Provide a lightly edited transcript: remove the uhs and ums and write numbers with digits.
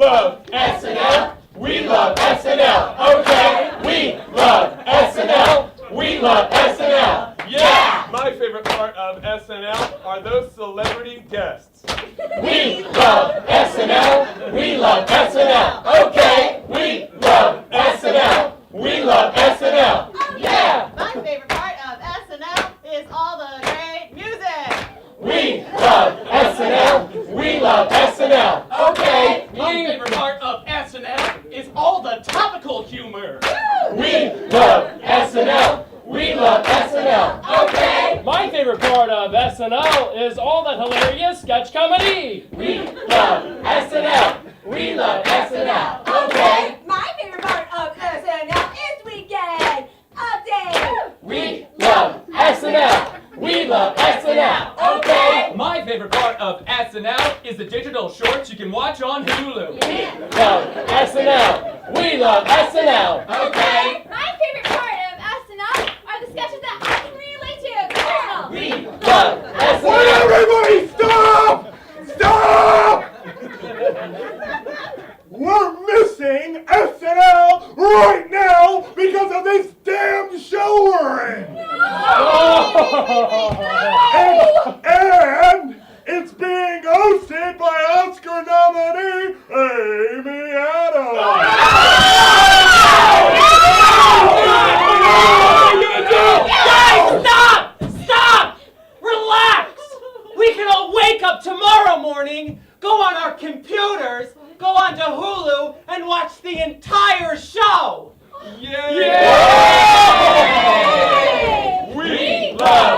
love SNL. We love SNL. Okay, we love SNL. We love SNL. Yeah! My favorite part of SNL are those celebrity guests. We love SNL. We love SNL. Okay, we love SNL. We love SNL. Yeah! My favorite part of SNL is all the great music. We love SNL. We love SNL. Okay. My favorite part of SNL is all the topical humor. We love SNL. We love SNL. Okay. My favorite part of SNL is all the hilarious sketch comedy. We love SNL. We love SNL. Okay. My favorite part of SNL is Weekend Update. We love SNL. We love SNL. Okay. My favorite part of SNL is the digital shorts you can watch on Hulu. We love SNL. We love SNL. Okay. My favorite part of SNL are the sketches that I can relate to. We love Will SNL. everybody stop? Stop! We're missing SNL right now because of this damn show we're in. And it's being hosted by Oscar nominee Amy Adams. Guys, stop! Relax! We can all wake up tomorrow morning, go on our computers, go onto Hulu, and watch the entire show! We love